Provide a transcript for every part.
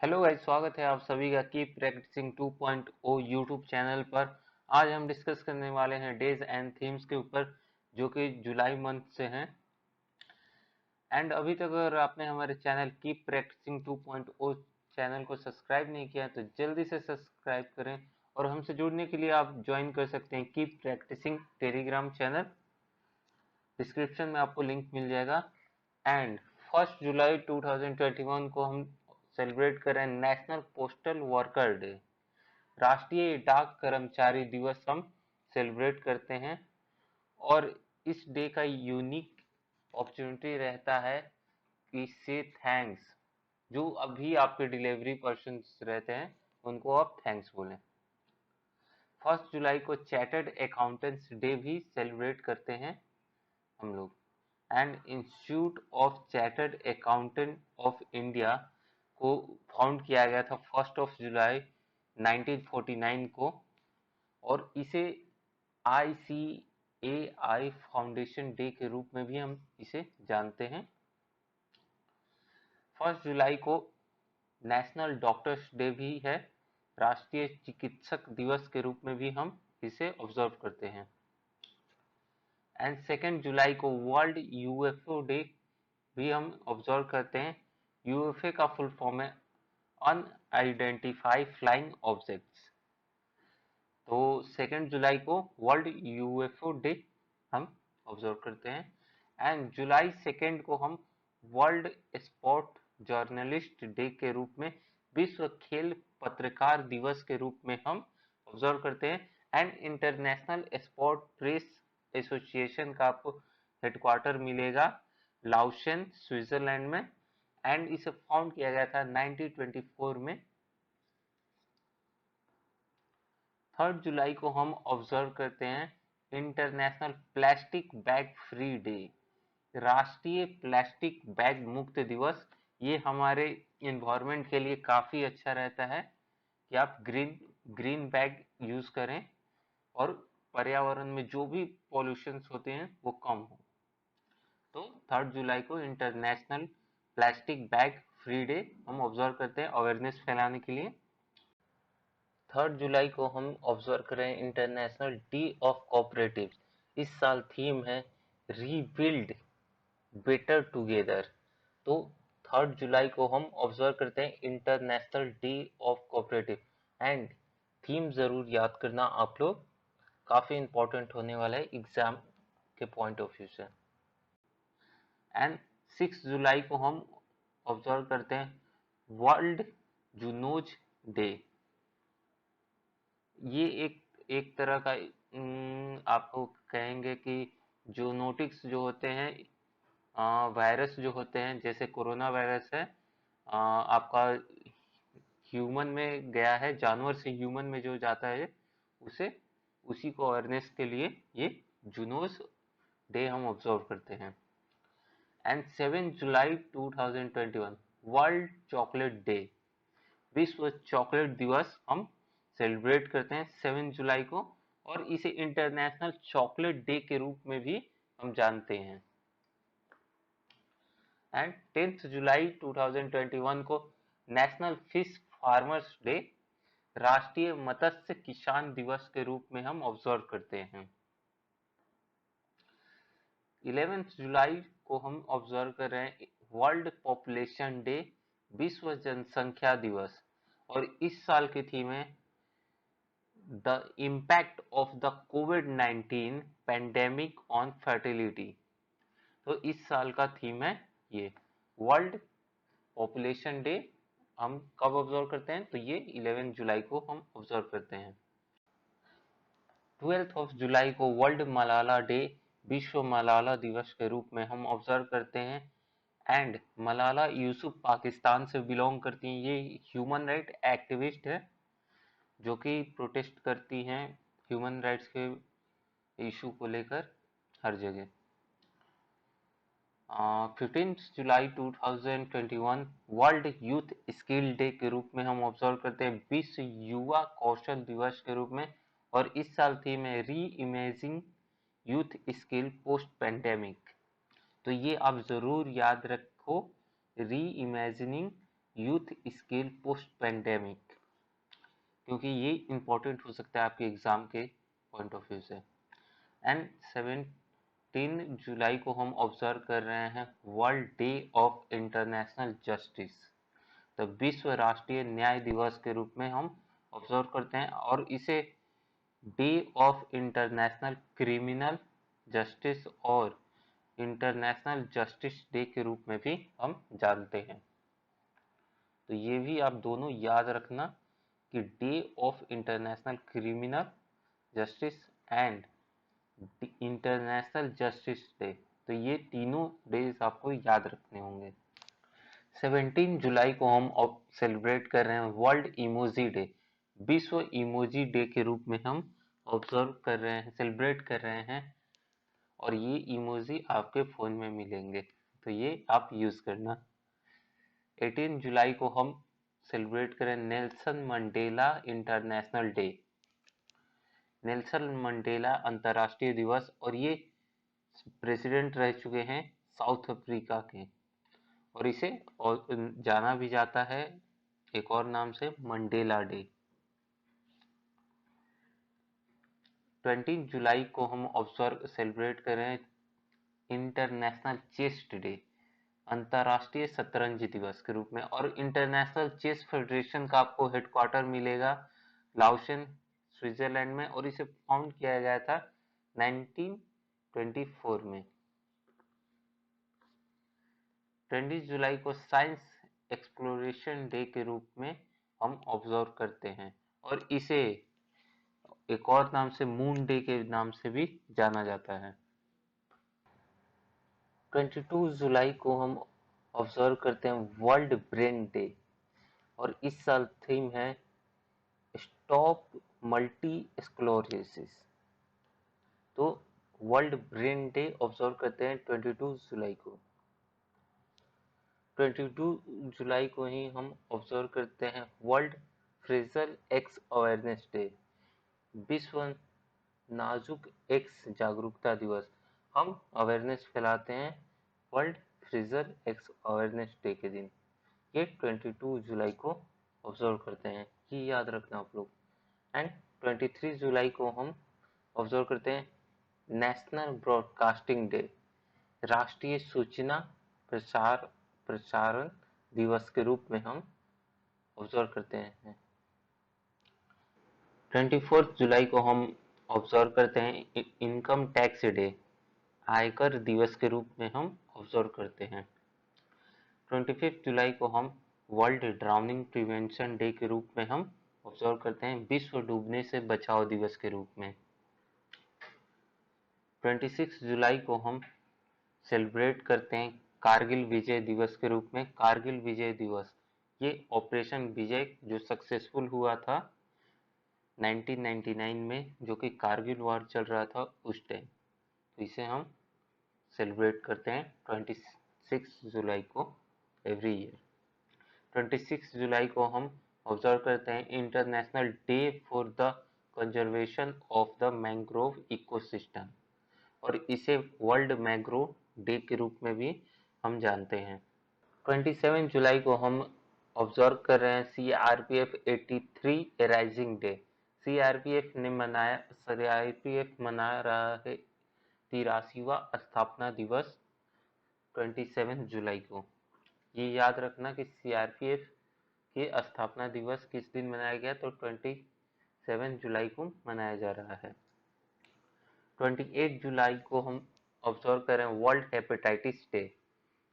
Hello guys, स्वागत है आप सभी का कीप प्रैक्टिसिंग 2.0 यूट्यूब चैनल पर। आज हम डिस्कस करने वाले हैं डेज एंड थीम्स के ऊपर, जो कि जुलाई मंथ से हैं। एंड अभी तक अगर आपने हमारे चैनल कीप प्रैक्टिसिंग 2.0 चैनल को सब्सक्राइब नहीं किया तो जल्दी से सब्सक्राइब करें, और हमसे जुड़ने के लिए आप ज्वाइन कर सकते हैं keep practicing telegram channel. Description में आपको लिंक मिल जाएगा। एंड 1 जुलाई 2021 को हम सेलिब्रेट करें नेशनल पोस्टल वर्कर डे, राष्ट्रीय डाक कर्मचारी दिवस हम सेलिब्रेट करते हैं। और इस डे का यूनिक अपॉर्चुनिटी रहता है कि से थैंक्स, जो अभी आपके डिलीवरी पर्सन रहते हैं उनको आप थैंक्स बोलें। 1 जुलाई को चार्टर्ड अकाउंटेंट्स डे भी सेलिब्रेट करते हैं हम लोग। And institute of chartered accountant of India को फाउंड किया गया था 1 जुलाई 1949 को, और इसे ICAI फाउंडेशन डे के रूप में भी हम इसे जानते हैं। 1 जुलाई को नेशनल डॉक्टर्स डे भी है, राष्ट्रीय चिकित्सक दिवस के रूप में भी हम इसे ऑब्जर्व करते हैं। एंड 2 जुलाई को वर्ल्ड UFO डे भी हम ऑब्जर्व करते हैं। UFO का फुल फॉर्म है अनआइडेंटिफाइड फ्लाइंग ऑब्जेक्ट्स। तो 2 जुलाई को वर्ल्ड UFO डे हम ऑब्जर्व करते हैं। एंड जुलाई 2 को हम वर्ल्ड स्पोर्ट जर्नलिस्ट डे के रूप में, विश्व खेल पत्रकार दिवस के रूप में हम ऑब्जर्व करते हैं। And international sport press association का आपको हेडक्वार्टर मिलेगा लाउसेन, स्विट्जरलैंड में। एंड इसे फाउंड किया गया था 1924 में। 3 जुलाई को हम ऑब्जर्व करते हैं international plastic bag free day, राष्ट्रीय प्लास्टिक बैग मुक्त दिवस। ये हमारे इन्वायरमेंट के लिए काफी अच्छा रहता है कि आप ग्रीन ग्रीन बैग यूज करें, और पर्यावरण में जो भी पॉल्यूशंस होते हैं वो कम हो। तो 3 जुलाई को international plastic bag free day हम ऑब्जर्व करते हैं अवेयरनेस फैलाने के लिए। 3 जुलाई को हम ऑब्जर्व करें इंटरनेशनल डे ऑफ कोऑपरेटिव। इस साल थीम है रीबिल्ड बेटर टुगेदर। तो 3 जुलाई को हम ऑब्जर्व करते हैं international day of cooperative. And theme जरूर याद करना आप लोग, काफी इंपॉर्टेंट होने वाला है एग्जाम के पॉइंट ऑफ व्यू से। एंड 6 जुलाई को हम ऑब्जर्व करते हैं वर्ल्ड जूनोज डे। ये एक एक तरह का आपको कहेंगे कि जूनोटिक्स जो होते हैं, वायरस जो होते हैं, जैसे कोरोना वायरस है, आपका ह्यूमन में गया है, जानवर से ह्यूमन में जो जाता है उसे, उसी को अवेयरनेस के लिए ये जूनोस डे हम ऑब्जर्व करते हैं। And 7 July 2021 world chocolate day, विश्व चॉकलेट दिवस हम सेलिब्रेट करते हैं 7 जुलाई को, और इसे इंटरनेशनल चॉकलेट डे के रूप में भी हम जानते हैं। एंड 10 जुलाई 2021 को नेशनल फिश फार्मर्स डे, राष्ट्रीय मत्स्य किसान दिवस के रूप में हम ऑब्जर्व करते हैं। 11 जुलाई को हम ऑब्जर्व कर रहे हैं वर्ल्ड पॉपुलेशन डे, विश्व जनसंख्या दिवस। और इस साल की थीम है the impact of the covid pandemic on fertility. तो इस साल का थीम है ये वर्ल्ड पॉपुलेशन डे। हम कब ऑब्जर्व करते हैं? तो ये 11 जुलाई को हम ऑब्जर्व करते हैं। 12 जुलाई को वर्ल्ड मलाला डे, विश्व मलाला दिवस के रूप में हम ऑब्जर्व करते हैं। एंड मलाला यूसुफ पाकिस्तान से बिलोंग करती हैं। ये ह्यूमन राइट एक्टिविस्ट है जो कि प्रोटेस्ट करती हैं ह्यूमन राइट्स के इशू को लेकर हर जगह। 15 जुलाई 2021 वर्ल्ड यूथ स्किल डे के रूप में हम ऑब्जर्व करते हैं, विश्व युवा कौशल दिवस के रूप में। और इस साल थीम है री imaging youth skill post pandemic. तो ये आप जरूर याद रखो, री imagining youth skill post pandemic, क्योंकि ये इंपॉर्टेंट हो सकता है आपके एग्जाम के पॉइंट ऑफ व्यू से। एंड 17 जुलाई को हम ऑब्जर्व कर रहे हैं world day of international justice, तो विश्व राष्ट्रीय न्याय दिवस के रूप में हम ऑब्जर्व करते हैं, और इसे day of international criminal justice और इंटरनेशनल जस्टिस डे के रूप में भी हम जानते हैं। तो ये भी आप दोनों याद रखना कि day of international criminal justice and international justice day, तो ये तीनों डेज आपको याद रखने होंगे। 17 जुलाई को हम सेलिब्रेट कर रहे हैं वर्ल्ड इमोजी डे, विश्व इमोजी डे के रूप में हम ऑब्जर्व कर रहे हैं, सेलिब्रेट कर रहे हैं, और ये इमोजी आपके फोन में मिलेंगे, तो ये आप यूज करना। 18 जुलाई को हम सेलिब्रेट करें Nelson Mandela international day, Nelson Mandela अंतर्राष्ट्रीय दिवस, और ये प्रेसिडेंट रह चुके हैं साउथ अफ्रीका के, और इसे जाना भी जाता है एक और नाम से मंडेला डे। 20 जुलाई को हम ऑब्जर्व सेलिब्रेट करें इंटरनेशनल चेस डे, अंतर्राष्ट्रीय शतरंज दिवस के रूप में, और इंटरनेशनल चेस फेडरेशन का आपको हेडक्वार्टर मिलेगा लाओशन स्विट्जरलैंड में, और इसे फाउंड किया गया था 1924 में। 20 जुलाई को साइंस एक्सप्लोरेशन डे के रूप में हम ऑब्जर्व करते हैं, और इसे एक और नाम से मून डे के नाम से भी जाना जाता है। 22 जुलाई को हम ऑब्जर्व करते हैं वर्ल्ड ब्रेन डे, और इस साल थीम है स्टॉप मल्टी स्क्लेरोसिस, तो वर्ल्ड ब्रेन डे ऑब्जर्व करते हैं 22 जुलाई को। 22 जुलाई को ही हम ऑब्जर्व करते हैं world phrasal x awareness day, विश्व नाजुक एक्स जागरूकता दिवस, हम अवेयरनेस फैलाते हैं world phrasal x awareness day के दिन, ये 22 जुलाई को ऑब्जर्व करते हैं, ये याद रखना आप लोग। एंड 23 जुलाई को हम ऑब्जर्व करते हैं नेशनल ब्रॉडकास्टिंग डे, राष्ट्रीय सूचना प्रसारण दिवस के रूप में हम ऑब्जर्व करते हैं। 24 जुलाई को हम ऑब्जर्व करते हैं इनकम टैक्स डे, आयकर दिवस के रूप में हम ऑब्जर्व करते हैं। 25 जुलाई को हम वर्ल्ड ड्राउनिंग प्रिवेंशन डे के रूप में हम ऑब्जर्व करते हैं, विश्व डूबने से बचाव दिवस के रूप में। 26 जुलाई को हम सेलिब्रेट करते हैं कारगिल विजय दिवस के रूप में, कारगिल विजय दिवस, ये ऑपरेशन विजय जो सक्सेसफुल हुआ था 1999 में, जो कि कारगिल वॉर चल रहा था उस टाइम, तो इसे हम सेलिब्रेट करते हैं 26 जुलाई को एवरी ईयर। 26 जुलाई को हम ऑब्जर्व करते हैं international day for the conservation of the mangrove ecosystem, और इसे वर्ल्ड मैंग्रोव डे के रूप में भी हम जानते हैं। 27 जुलाई को हम ऑब्जर्व कर रहे हैं CRPF 83 राइजिंग डे, सीआरपीएफ मना रहा है 83वां स्थापना दिवस 27 जुलाई को। ये याद रखना कि सीआरपीएफ के स्थापना दिवस किस दिन मनाया गया, तो 27 जुलाई को मनाया जा रहा है। 28 जुलाई को हम ऑब्जर्व करें वर्ल्ड हेपेटाइटिस डे,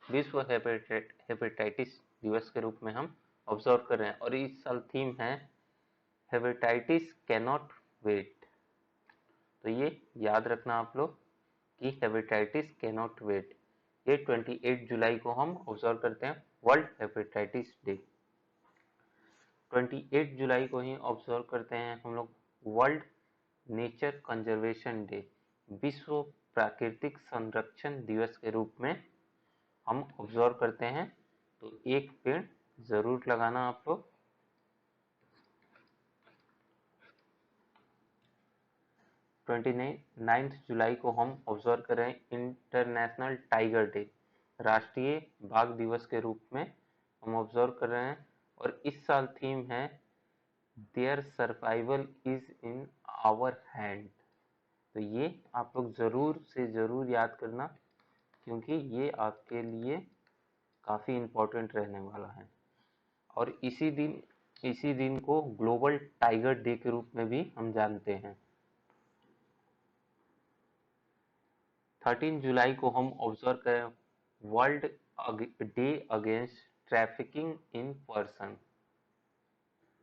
विश्व हेपेटाइटिस दिवस के रूप में हम ऑब्जर्व कर रहे हैं, और इस साल थीम है हेपेटाइटिस कैनॉट वेट, तो ये याद रखना आप लोग कि हेपेटाइटिस कैनॉट वेट, ये 28 जुलाई को हम ऑब्जर्व करते हैं वर्ल्ड हेपेटाइटिस डे। 28 जुलाई को ही ऑब्जर्व करते हैं हम लोग वर्ल्ड नेचर कंजर्वेशन डे, विश्व प्राकृतिक संरक्षण दिवस के रूप में हम ऑब्जर्व करते हैं, तो एक पेड़ जरूर लगाना आप लोग। 29 जुलाई को हम ऑब्जर्व करें इंटरनेशनल टाइगर डे, राष्ट्रीय बाघ दिवस के रूप में हम ऑब्जर्व कर रहे हैं। और इस साल थीम है their survival is in our hand. तो ये आप लोग जरूर से जरूर याद करना, क्योंकि ये आपके लिए काफी इम्पोर्टेंट रहने वाला है। और इसी दिन को ग्लोबल टाइगर डे के रूप में भी हम जानते हैं। 13 जुलाई को हम ऑब्जर्व करें world day against trafficking in person.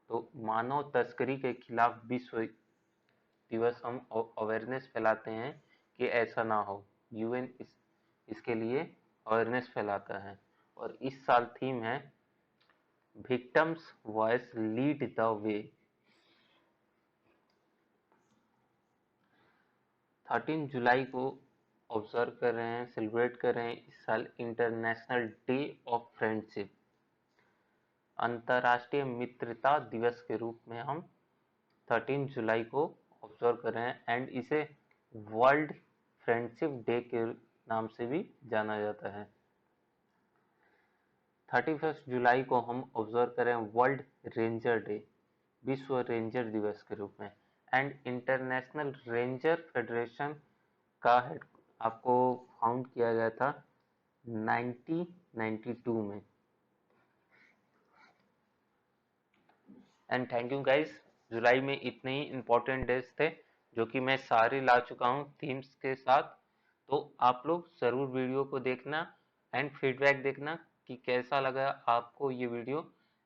तो मानव तस्करी के खिलाफ विश्व दिवस हम अवेयरनेस फैलाते हैं कि ऐसा ना हो। यूएन इसके लिए अवेयरनेस फैलाता है। और इस साल थीम है victims voice lead the way. 13 जुलाई को ऑब्जर्व कर रहे हैं, सेलिब्रेट कर रहे हैं इस साल इंटरनेशनल डे ऑफ फ्रेंडशिप, अंतर्राष्ट्रीय मित्रता दिवस के रूप में हम 13 जुलाई को ऑब्जर्व कर रहे हैं। एंड इसे वर्ल्ड फ्रेंडशिप डे के नाम से भी जाना जाता है। 31 जुलाई को हम ऑब्जर्व करें वर्ल्ड रेंजर डे, विश्व रेंजर दिवस के रूप में। एंड इंटरनेशनल रेंजर फेडरेशन का हेड आपको फाउंड किया गया था 1992 में। एंड थैंक यू गाइस, जुलाई में इतने ही इम्पोर्टेंट डेज थे जो कि मैं सारे ला चुका हूँ थीम्स के साथ। तो आप लोग जरूर वीडियो को देखना एंड फीडबैक देखना कि कैसा लगा आपको ये वीडियो।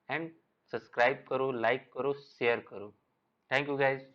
एंड सब्सक्राइब करो, लाइक करो, शेयर करो। Thank you guys.